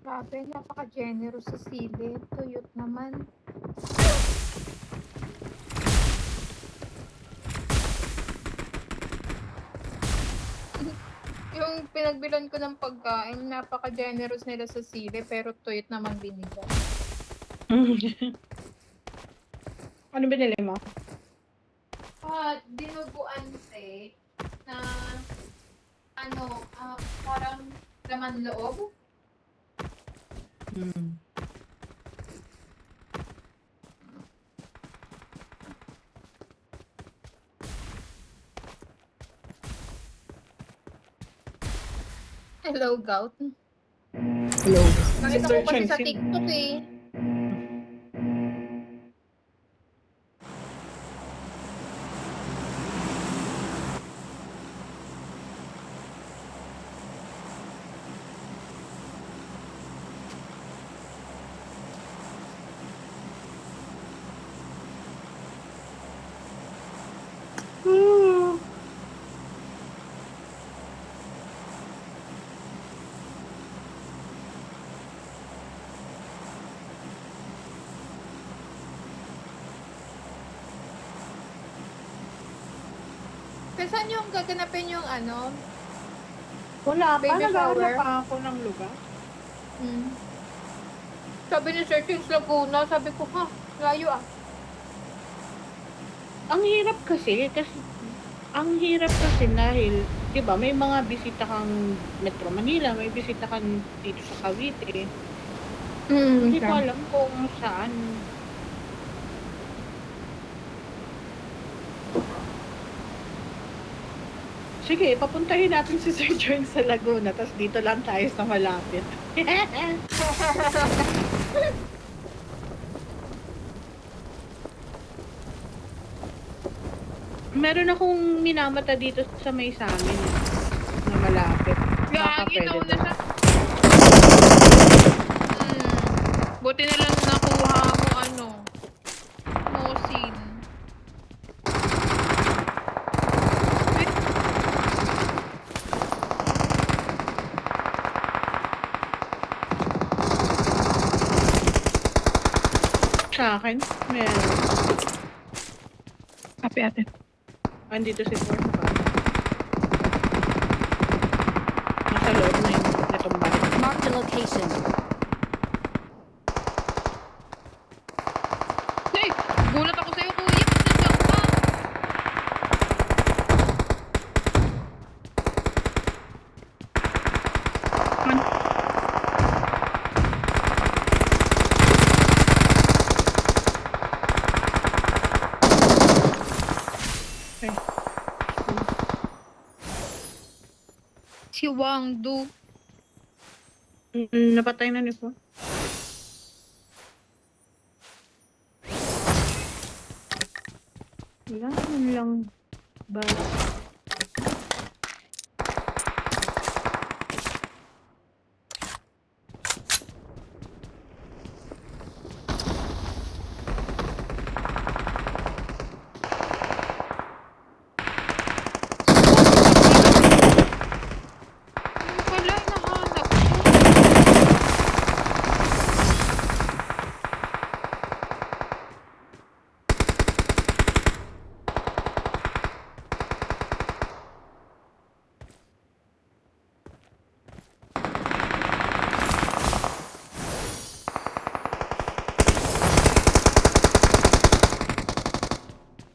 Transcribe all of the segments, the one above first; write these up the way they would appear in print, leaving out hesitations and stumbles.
Grabe, napaka-generous sa sili. Tuyot naman. Yung pinagbilan ko ng pagkain, napaka-generous nila sa sili, pero tuyot naman binigay. Ano binili mo? Dinuguan steak na parang laman loob. Hello, Gout. Hello. Nakita ko kasi sa TikTok eh. Saan yung gaganapin yung Wala pa, baby nag-aaral shower? pa ako ng lugar. Sabi ni Sir Chings Laguna, sabi ko, layo ah. Ang hirap kasi dahil, di ba, may mga bisita kang Metro Manila, may bisita kang dito sa Cavite. Hindi ko alam kung saan. Sige, papuntahin natin si Sir Joy sa Laguna, tapos dito lang tayo sa malapit. Meron akong minamata dito sa may sa amin na malapit. Gagi, nauna siya. Buti na lang nakuha mo Mosin. Sa akin, meron. Kape ate. Andito si Ford pa. Nasa loob na yung natumba. Mark the location. Hey, gulat ako sa'yo, kuya. Nandiyan ka. Si Wang Du. Napatay na ni Ford. Wala man lang ba? Wala, nahanap ko.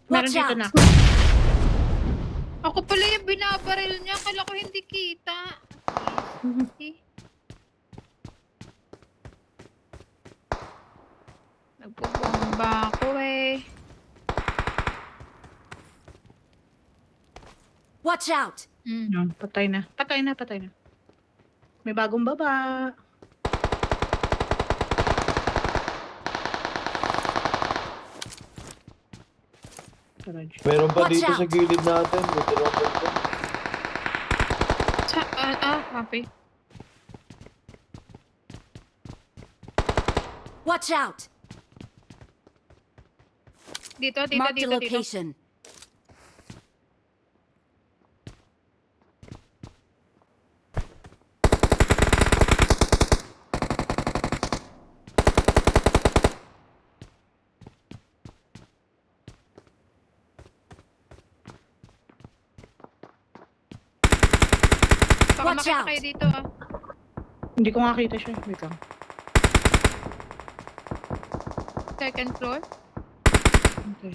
Meron Watch dito out! na. Ako pala yung binabaril niya. Kala ko hindi kita. Nagpupomba ako eh. Watch out! Yun, patay na. Patay na. May bagong baba. Garage. Meron pa Watch dito sa out. gilid natin. Buti lang dito. Happy. Watch out! Dito. Marked a location. Baka Watch makita out. kayo dito Hindi ko makita siya. Wait lang. Second floor. Okay.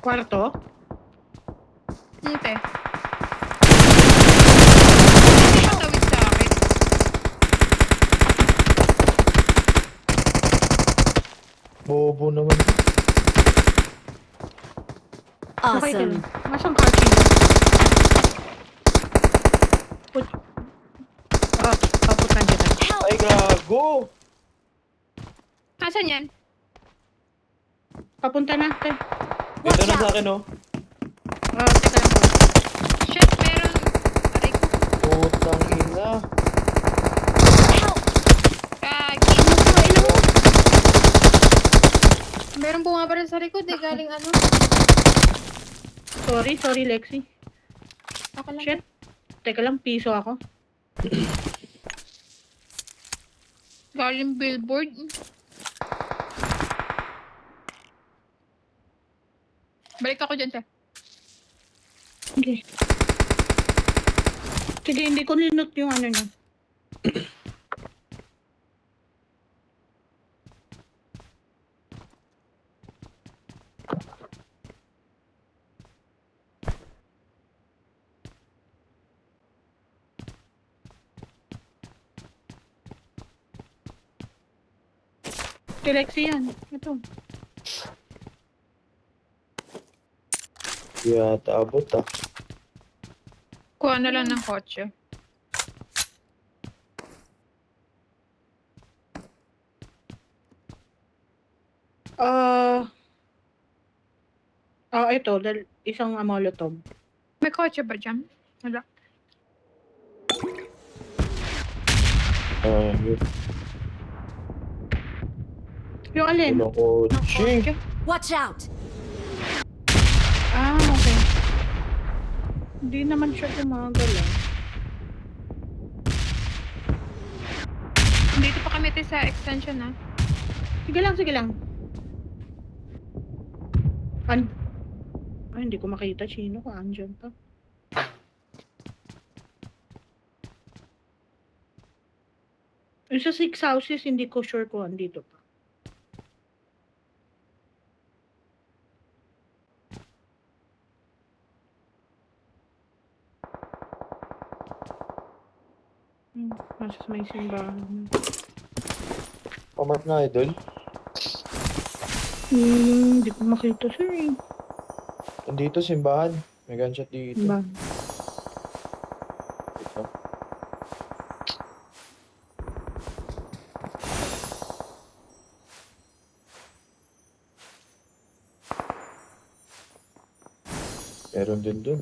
Kwarto? Hindi. Hindi matawid sa akin. Bobo naman. Okay ka Awesome. lang. Masang catching? Paputan kita. Help! Ay, gago! Asan yan? Papunta na, te. Dito Watch na sa out. akin, oh. Teka lang po. Shit, meron. Aray ko. Putang ina. Help! Kagi. Meron bumabaril sa likod galing ano. Sorry, Lexi. Ako lang. Shit. Teka lang, piso ako. Galing billboard. Balik ako dyan, te. Okay. Sige, hindi ko linot yung ano niya. Si Lexi yan. Ito. Di yata abot, ah. Kuha na lang ng kotse. Ito. Isang molotov. May kotse ba dyan? Wala. Yun. Yung alin? Walang kotse. Watch out! Okay. Hindi naman siya gumagalaw. Dito pa kami sa extension, ha? Sige lang. Ay, hindi ko makita. Sino ka? Andyan pa. Yung sa 6 houses, hindi ko sure kung andito pa. Nasa may simbahan. Pamat na, idol. Hindi ko makita siya eh. Nandito, simbahan. May gunshot dito. Ba? Ito. Meron din dun.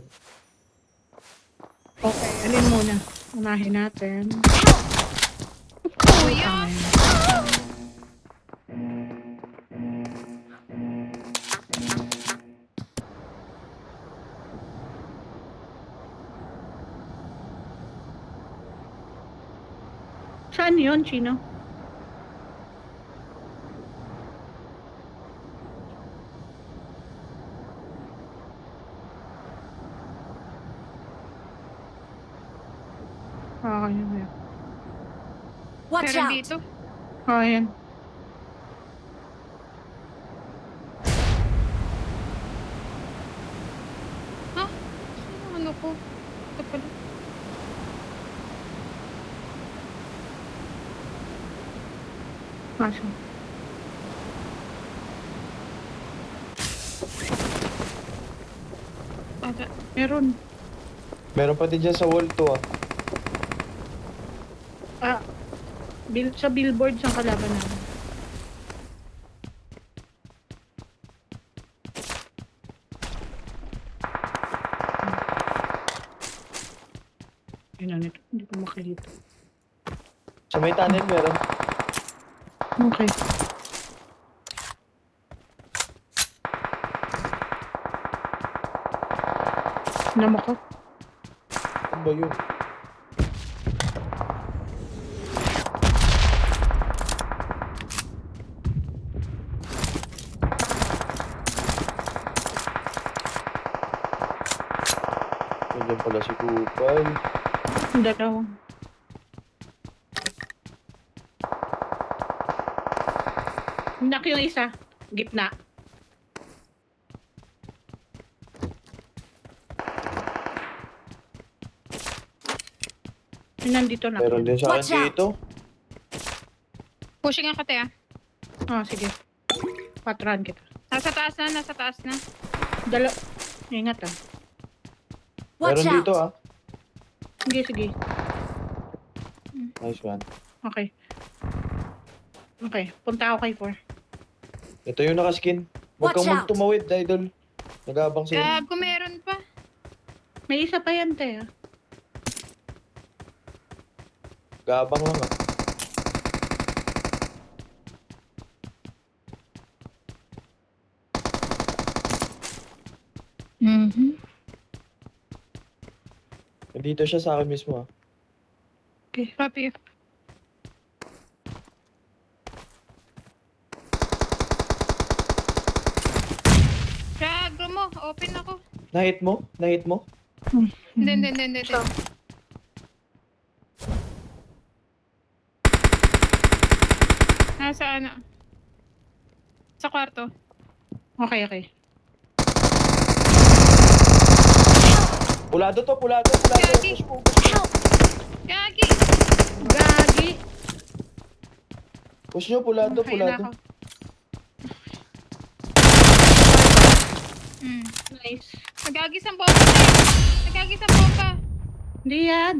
Okay, alin muna. Unahin natin. Kuya! Saan yun, Chino? Kaya. Watch Meron out! dito. Ayan. Ha? Ano ko? Ito pala. Kaso. Ada. Meron. Meron pa din dyan sa wall to, ah. Ah, sa billboard sa kalaban namin. Yun na nito. Hindi ko makilito. Sa may tunnel meron. Okay. Namakot. Ano ba yun? Nandiyan pala si Kupal. Ang dalawa. Nak yung isa. Gitna. Yung nandito na. Meron din sa Watch akin out. dito. Pushing ako, te, ah. Ah, sige. Patran kita. Nasa taas na, nasa taas na. Ingat ah. Watch Meron dito out! ah. Sige, sige. Nice one. Okay. Okay, punta ako kay 4. Ito yung nakaskin. Huwag Watch kang out. magtumawid, idol. Nagabang sa'yo. Kung meron pa. May isa pa yan, te. Ah. Gabang lang ah. Nandito siya sa akin mismo ah. Okay. Copy. Gago mo, open ako. Nahit mo? Nahit mo? Hindi. Nasa ano? Sa kwarto. Okay, okay. Pulado to, pulado. Gagi. Push mo. Help! Gagi! Gagi! Push nyo, pulado, Okay na pulado. ako. Hmm. Nice. Nagagi sa bomba, te. Nagagi sa bomba. Hindi yan.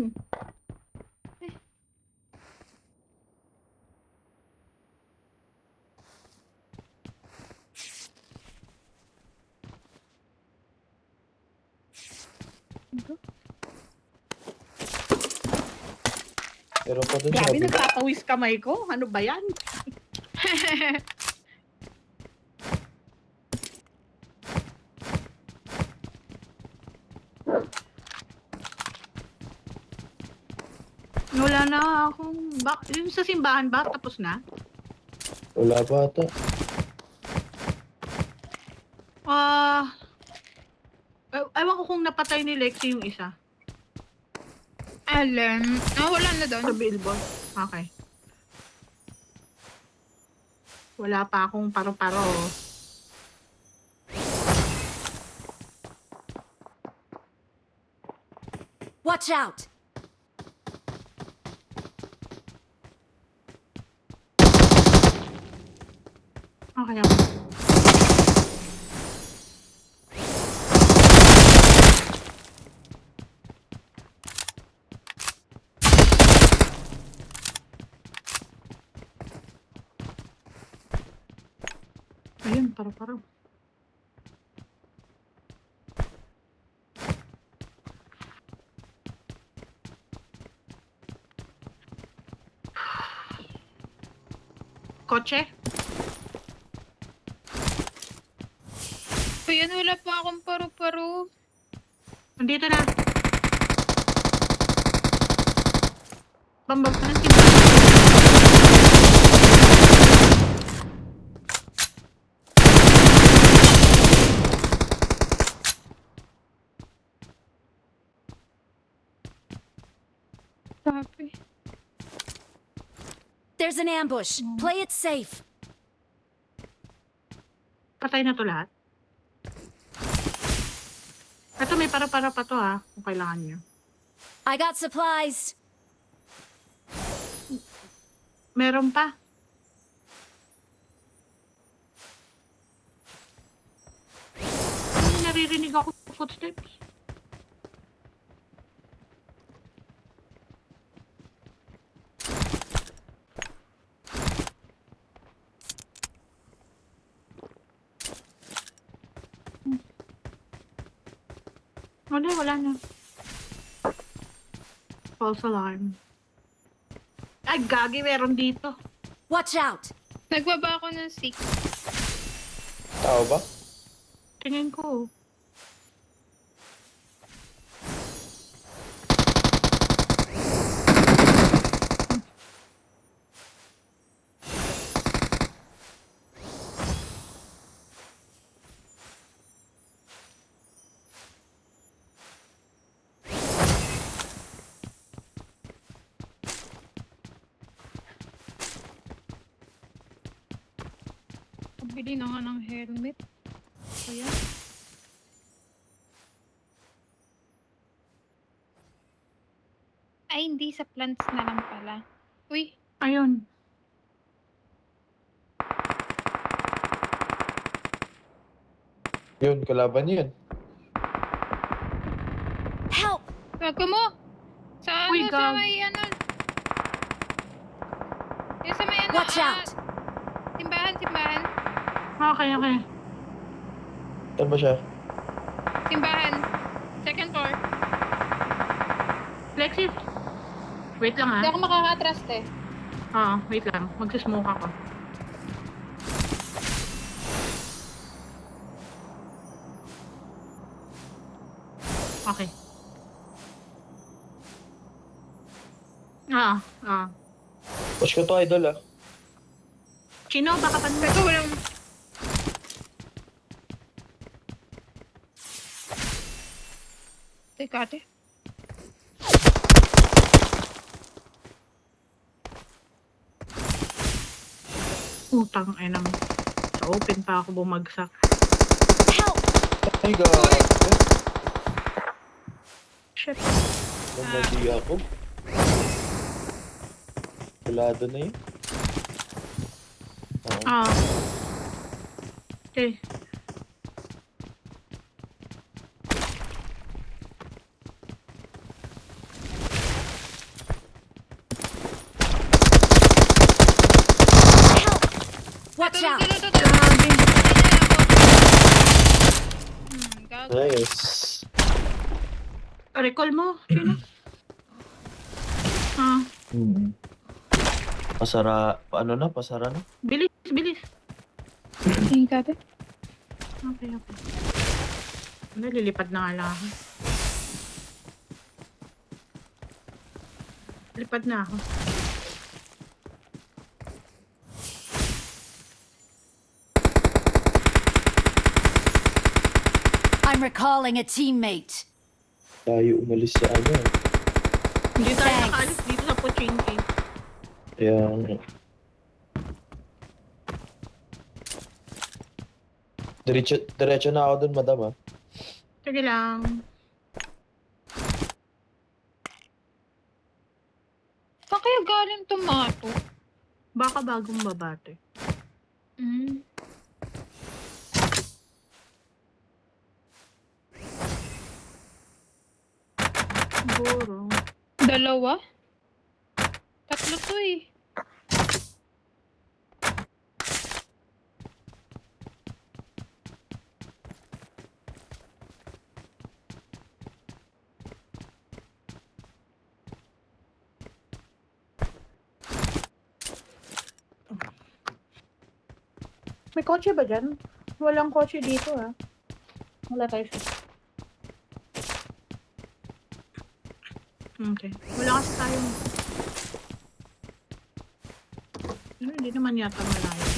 Meron pa dun Grabe, sabi. nagpapawis kamay ko. Ano ba yan? Wala na akong... Yung sa simbahan ba? Tapos na? Wala pa ata. Ewan ko kung napatay ni Lexi yung isa. Alam. Wala na Sa doon. billboard. Okay. Wala pa akong paro-paro. Watch out! Okay ako. Ayun, paro-paro. Kotse? Ayan, wala pa akong paru-paro. Nandito na. Bambag na ng simbahan. Copy. There's an ambush. Play it safe. Patay na to lahat. Ito may para-para pa to ha, kung kailangan nyo. I got supplies. Meron pa. Ay, naririnig ako footsteps. Wala na. False alarm. Ay, gagi, meron dito. Watch out! Nagbaba ako ng 6. Tao ba? Tingin ko. Pabili na nga ng helmet. Kaya. Ay, hindi. Sa plants na lang pala. Uy, Ayun. Yun, kalaban yun. Help! gago mo! Sa Uy, ano, sa gag. may ano. Yung sa may ano, Watch out! simbahan. Okay. Saan ba siya? Simbahan. Second floor. Lexis. Wait lang Hindi ah. ako makaka-trust eh. Oo, wait lang. Magsismoke ako. Okay. Ah. Push ko to, idol ah. Chino, baka pan mo. Teka, walang... Teka, ate. Utang ay naman. Sa open pa ako bumagsak. Help! Ay, gago. Shit. Namali ako. Kulado na yun. Oo. Okay. Help! Watch out! Grabe. Gago. Nice. Recall mo. Chino. Pasara na? Bilis. Teka, ate. Okay. Lilipad na nga lang ako. Lipad na ako. I'm recalling a teammate. Tayo umalis sa ano. Hindi tayo Thanks. nakaalis dito sa Pochinki. Kaya... Diretso na ako dun, madam ah. Sige lang. Saan kaya galing tomato? Baka bagong babate. Siguro. Dalawa? Tatlo to eh. May kotse ba dyan? Walang kotse dito ah. Wala tayo sa... Okay. Wala kasi tayo. Hindi naman yata malayo.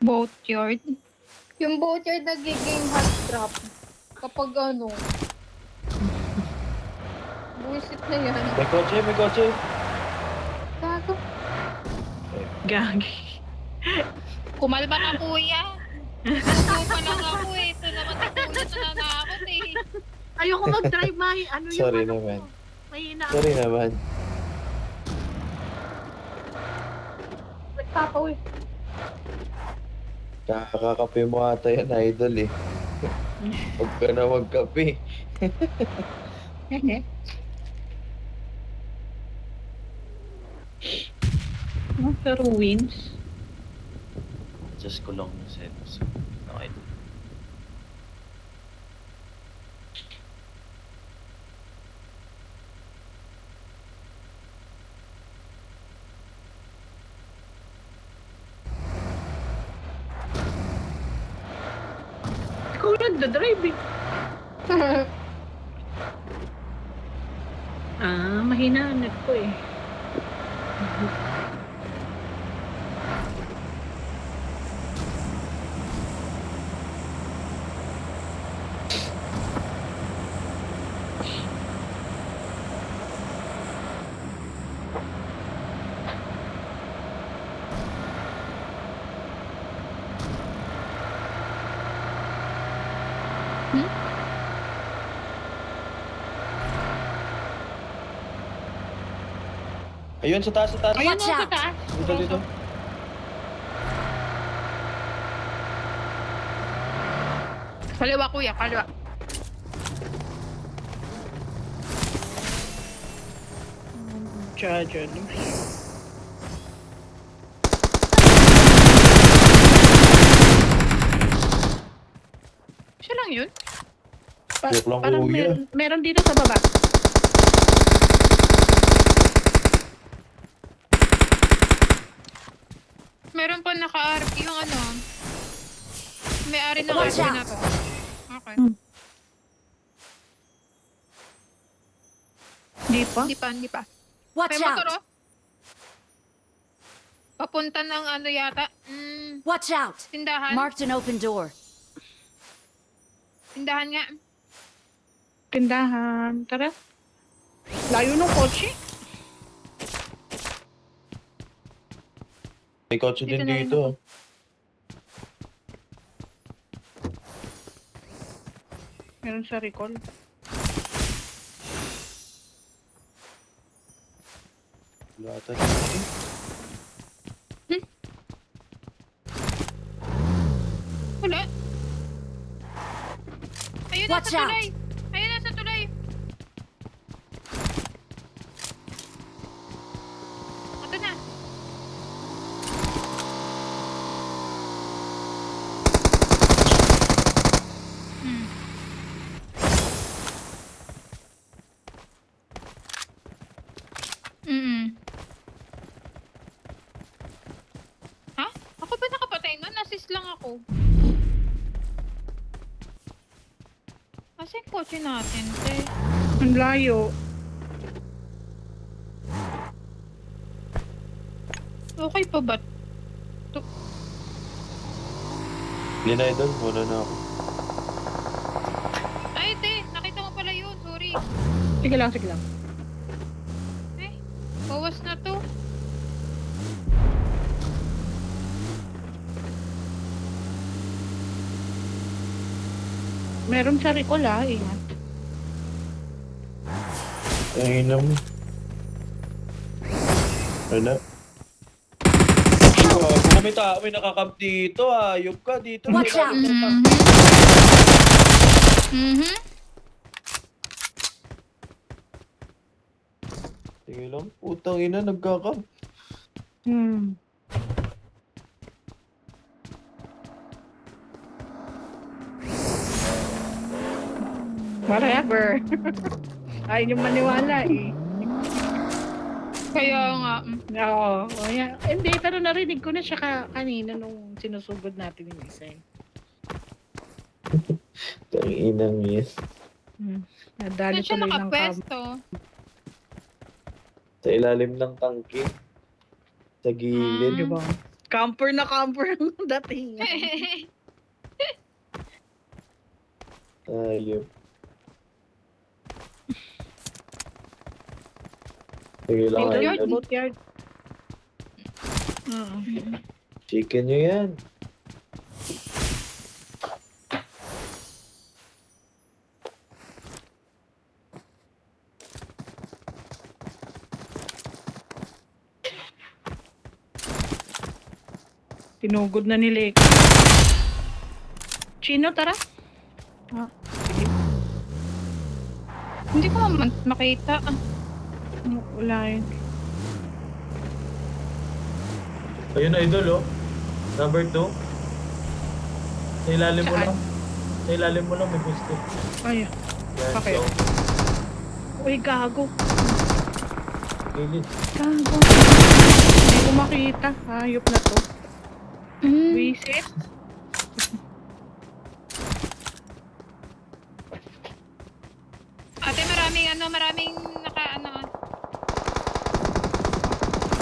Boatyard. Yung boatyard nagiging hot drop. Kapag ano. Buisit na yan. May kotse. Gago. Gagi. Kumalma ka, kuya. Gusto pa lang ako eh. Ito naman si kuya nananakot eh. Ayoko mag-drive, May. Ano yung Sorry ano naman. ko? Mahina ako. Sorry naman. Nagpapaw eh. Kakakape mo ata yan, idol eh. Huwag ka na magkape. Pero wins. Just ko lang yung settings. Okay. Ikaw nagdadrive eh. Mahina ang net ko eh. Ayun, sa taas, sa taas. Ayun Watch o, sa out. taas. Dito, dito. Kaliwa kuya, kaliwa. Charger. Siya lang yun? Joke lang, Parang kuya. meron dito sa baba. Meron pa naka-RP yung ano. May-ari ng Watch RP out. na to. Okay. Hindi pa. Hindi pa. Watch May motor out! oh. Papunta ng ano yata. Watch out! Tindahan. Marked an open door. Tindahan nga. Tindahan. Tara. Layo ng kotse. May kotse din Dito na rin dito. Meron sa recall. Wala tayo. Wala. Ayun na Watch sa out. tulay. Ayun na sa tulay. Ito na. Hmm. Ha? Ako ba nakapatay nun? Assist lang ako. Kasi yung kotse natin, te. Ang layo. Okay pa ba? Hindi na idol, muna na ako. Ay, te. Nakita mo pala yun. Sorry. Sige lang, sige lang. Eh, bawas na to. Meron sa recall ingat. Ayun na mo. Ano na? Kung may tao, may nakakamp dito, ayop ka dito. Watch out. Mhm. Sige lang, putang ina, nagkakamp. Whatever. Ayaw niyong maniwala eh. Kaya nga. Oo. Hindi, pero narinig ko na siya kanina nung sinusugod natin yung isa eh. Tang inang yan. Nadali Saan siya tuloy ng nakapwesto? Sa ilalim ng tangke. Sa gilid. Diba? Camper na camper ang dating. Ayop. Sige lang, Boatyard, idol. Boatyard. Chicken nyo yan. Tinugod na ni Lake. Chino, tara. Hindi ko makita. Wala yun. Ayun na idol, oh. Number 2. Sa ilalim mo Saan? lang. Sa ilalim mo lang may gusto. Ay, Yan, Bakit? so, uy, gago. gilid. Gago. Hindi ko makita. Hayop na to. Mm. Visit. Ate, maraming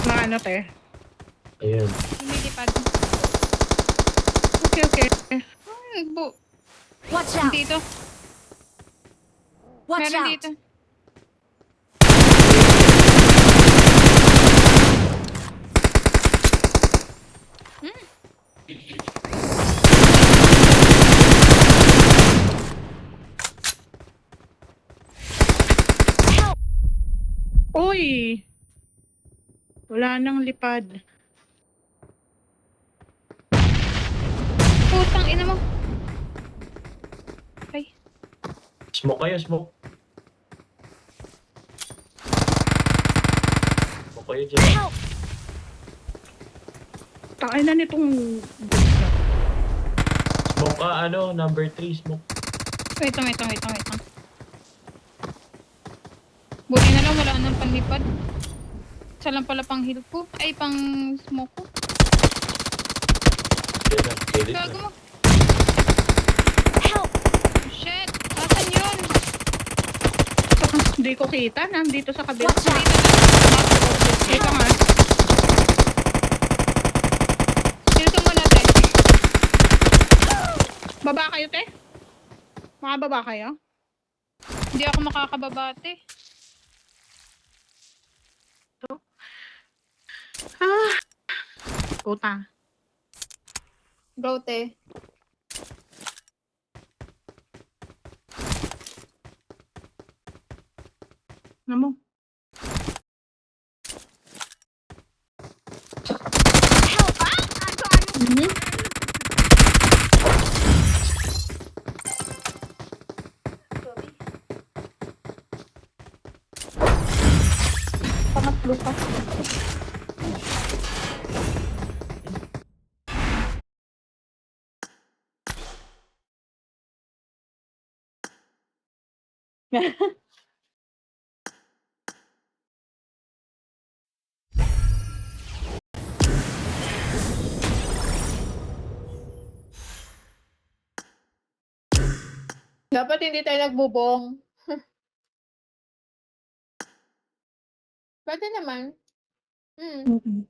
Na ano, te? Ayan. lumilipad. Okay, okay. Watch out! Dito. Watch Meron out! dito. Uy! Wala nang lipad. Putang ina mo. Ay. Smoke kayo, smoke. Smoke kayo dyan. Help! Takay na nitong... Smoke ka, ano, number 3, smoke. Wait lang. Buti na lang wala nang panlipad. Isa lang pala pang heal ko. Ay, pang smoke ko. Yan na, gilid Gago na. mo. Help! Shit! Asan yun? Hindi ko kita. Nandito sa kabila. Watch out! Dito nga. Heal ko muna, te. Baba kayo, te? Makababa kayo? Hindi ako makakababa, te. Puta. Go, te. Ano mo? Mhm. Pangatlo pa. Dapat hindi tayo nagbubong. Pwede naman. Hmm. Mm-mm.